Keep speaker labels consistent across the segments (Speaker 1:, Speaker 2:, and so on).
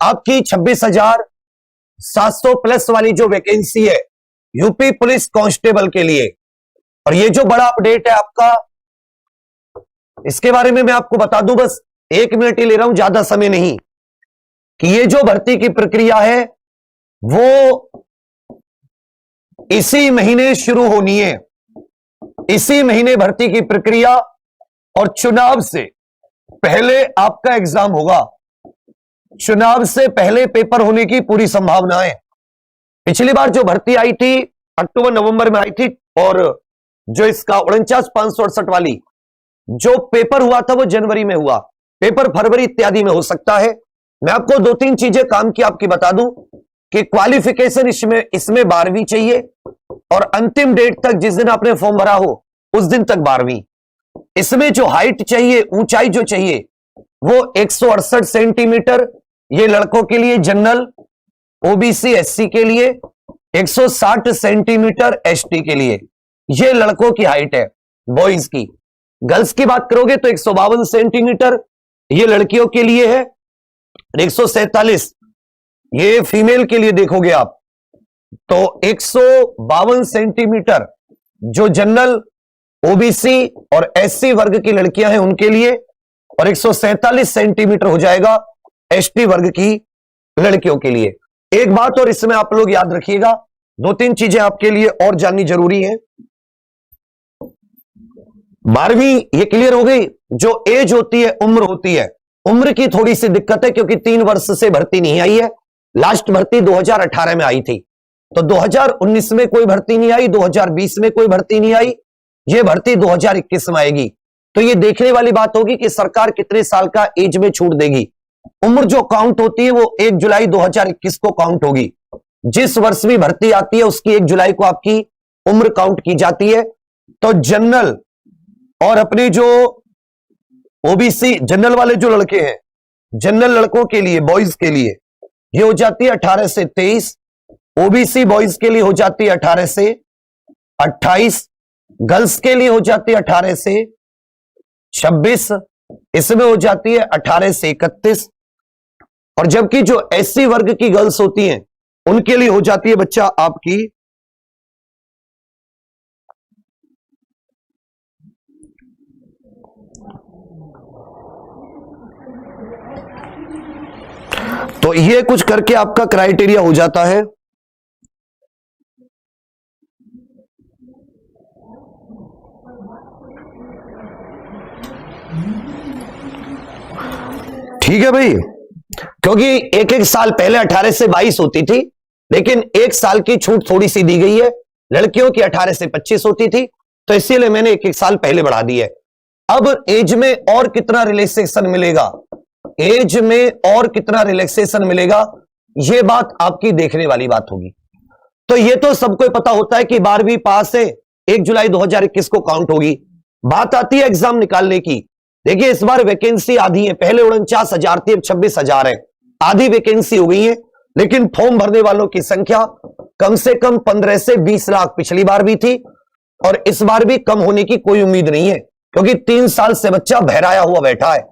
Speaker 1: आपकी 26,700 प्लस वाली जो वैकेंसी है यूपी पुलिस कांस्टेबल के लिए, और ये जो बड़ा अपडेट है आपका, इसके बारे में मैं आपको बता दूं, बस 1 मिनट ही ले रहा हूं, ज्यादा समय नहीं, कि ये जो भर्ती की प्रक्रिया है वो इसी महीने शुरू होनी है। इसी महीने भर्ती की प्रक्रिया, और चुनाव से पहले आपका एग्जाम होगा। चुनाव से पहले पेपर होने की पूरी संभावना है। पिछली बार जो भर्ती आई थी अक्टूबर नवंबर में आई थी, और जो इसका 49,568 वाली जो पेपर हुआ था वो जनवरी में हुआ। पेपर फरवरी इत्यादि में हो सकता है। मैं आपको 2-3 चीजें काम की आपकी बता दूं कि क्वालिफिकेशन इसमें 12वीं चाहिए, और अंतिम डेट तक जिस दिन आपने फॉर्म भरा हो उस दिन तक 12वीं। इसमें जो हाइट चाहिए, ऊंचाई जो चाहिए वो 168 सेंटीमीटर, ये लड़कों के लिए जनरल, ओबीसी एससी के लिए 160 सेंटीमीटर, एसटी के लिए, ये लड़कों की हाइट है बॉयज की। गर्ल्स की बात करोगे तो 152 सेंटीमीटर ये लड़कियों के लिए है, 147 ये फीमेल के लिए देखोगे आप तो 152 सेंटीमीटर जो जनरल, ओबीसी और एससी वर्ग की लड़कियां हैं उनके लिए, और 147 सेंटीमीटर हो जाएगा एसटी वर्ग की लड़कियों के लिए। एक बात और इसमें आप लोग याद रखिएगा, 2-3 चीजें आपके लिए और जाननी जरूरी है। 12वीं ये क्लियर हो गई। जो एज होती है, उम्र होती है, उम्र की थोड़ी सी दिक्कत है क्योंकि 3 वर्ष से भर्ती नहीं आई है। लास्ट भर्ती 2018 में आई थी, तो 2019 में कोई भर्ती नहीं आई, 2020 में कोई भर्ती नहीं आई, ये भर्ती 2021 में आएगी। तो ये देखने वाली बात होगी कि सरकार कितने साल का एज में छूट देगी। उम्र जो काउंट होती है वो 1 जुलाई 2021 को काउंट होगी। जिस वर्ष भी भर्ती आती है उसकी 1 जुलाई को आपकी उम्र काउंट की जाती है। तो जनरल और अपने जो ओबीसी जनरल वाले जो लड़के हैं, जनरल लड़कों के लिए, बॉयज के लिए ये हो जाती है 18 से 23, ओबीसी बॉयज के लिए हो जाती है 18 से 28, गर्ल्स के लिए हो जाती है 18 से 26, इसमें हो जाती है 18 से 31, और जबकि जो एससी वर्ग की गर्ल्स होती हैं उनके लिए हो जाती है बच्चा आपकी तो ये कुछ करके आपका क्राइटेरिया हो जाता है। ठीक है भाई, क्योंकि एक साल पहले 18 से 22 होती थी, लेकिन 1 साल की छूट थोड़ी सी दी गई है। लड़कियों की 18 से 25 होती थी, तो इसीलिए मैंने 1 साल पहले बढ़ा दी है। अब एज में और कितना रिलैक्सेशन मिलेगा, एज में और कितना रिलैक्सेशन मिलेगा, यह बात आपकी देखने वाली बात होगी। तो यह तो सबको पता होता है कि 12वीं पास है, 1 जुलाई 2021 को काउंट होगी। बात आती है एग्जाम निकालने की। देखिए इस बार वैकेंसी आधी है, पहले 49,000 थी, अब 26,000 है, आधी वैकेंसी हो गई है। लेकिन फॉर्म भरने वालों की संख्या कम से कम 15 से 20 लाख पिछली बार भी थी, और इस बार भी कम होने की कोई उम्मीद नहीं है, क्योंकि 3 साल से बच्चा बहराया हुआ बैठा है,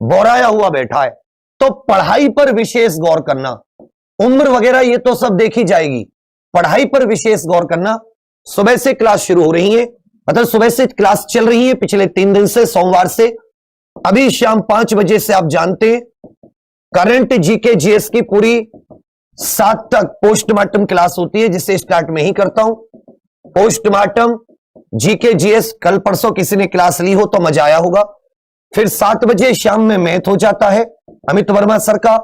Speaker 1: बोराया हुआ बैठा है। तो पढ़ाई पर विशेष गौर करना, उम्र वगैरह ये तो सब देखी जाएगी, पढ़ाई पर विशेष गौर करना। सुबह से क्लास शुरू हो रही है, मतलब सुबह से क्लास चल रही है पिछले 3 दिन से, सोमवार से। अभी शाम 5 बजे से आप जानते हैं करंट जीके जीएस की पूरी 7 तक पोस्टमार्टम क्लास होती है, जिसे स्टार्ट में ही करता हूं। पोस्टमार्टम जीके जीएस कल परसों किसी ने क्लास ली हो तो मजा आया होगा। फिर 7 बजे शाम में मैथ हो जाता है अमित वर्मा सर का,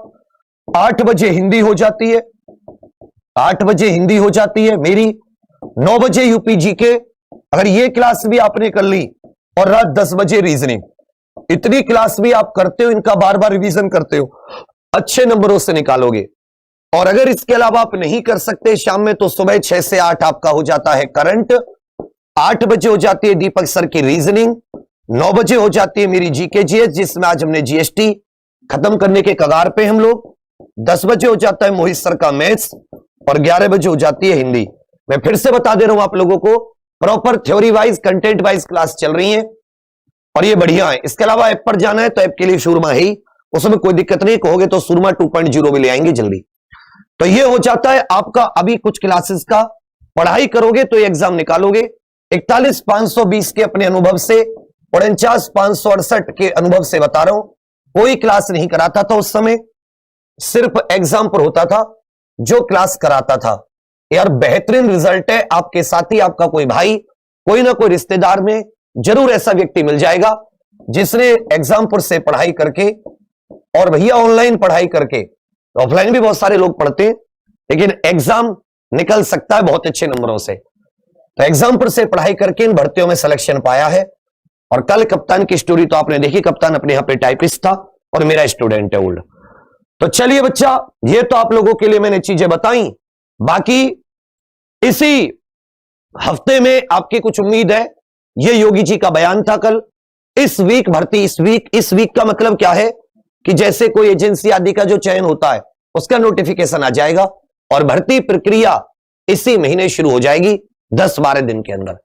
Speaker 1: 8 बजे हिंदी हो जाती है, 8 बजे हिंदी हो जाती है मेरी, 9 बजे यूपी जीके, अगर ये क्लास भी आपने कर ली, और रात 10 बजे रीजनिंग। इतनी क्लास भी आप करते हो, इनका बार बार रिवीजन करते हो, अच्छे नंबरों से निकालोगे। और अगर इसके अलावा आप नहीं कर सकते शाम में, तो सुबह 6 से 8 आपका हो जाता है करंट, 8 बजे हो जाती है दीपक सर की रीजनिंग, 9 बजे हो जाती है मेरी जीके जीएस, जिसमें आज हमने जीएसटी खत्म करने के कगार पे हम लोग, 10 बजे हो जाता है मोहित सर का मैथ्स, और 11 बजे हो जाती है हिंदी। मैं फिर से बता दे रहा हूं आप लोगों को, proper theory wise, content wise class चल रही है, और ये बढ़िया है। इसके अलावा ऐप पर जाना है तो ऐप के लिए शूरमा है ही, उसमें कोई दिक्कत नहीं, कहोगे तो सुरमा 2.0 भी ले आएंगे जल्दी। तो ये हो जाता है आपका अभी कुछ क्लासेस का, पढ़ाई करोगे तो एग्जाम निकालोगे। 41,520 के अपने अनुभव से, 49,568 के अनुभव से बता रहा हूं। कोई क्लास नहीं कराता था उस समय, सिर्फ एग्जाम पर होता था। जो क्लास कराता था यार, बेहतरीन रिजल्ट है। आपके साथी, आपका कोई भाई, कोई ना कोई रिश्तेदार में जरूर ऐसा व्यक्ति मिल जाएगा जिसने एग्जाम पर से पढ़ाई करके, और भैया ऑनलाइन पढ़ाई करके, ऑफलाइन भी बहुत सारे लोग पढ़ते हैं, लेकिन एग्जाम निकल सकता है बहुत अच्छे नंबरों से। तो एग्जाम पर से पढ़ाई करके इन भर्तियों में सिलेक्शन पाया है। और कल कप्तान की स्टोरी तो आपने देखी, कप्तान अपने यहां पे टाइपिस्ट था और मेरा स्टूडेंट है ओल्ड। तो चलिए बच्चा, ये तो आप लोगों के लिए मैंने चीजें बताई। बाकी इसी हफ्ते में आपकी कुछ उम्मीद है। ये योगी जी का बयान था कल। इस वीक भर्ती, इस वीक का मतलब क्या है कि जैसे कोई एजेंसी आदि का जो चयन होता है उसका नोटिफिकेशन आ जाएगा और भर्ती प्रक्रिया इसी महीने शुरू हो जाएगी 10-12 दिन के अंदर।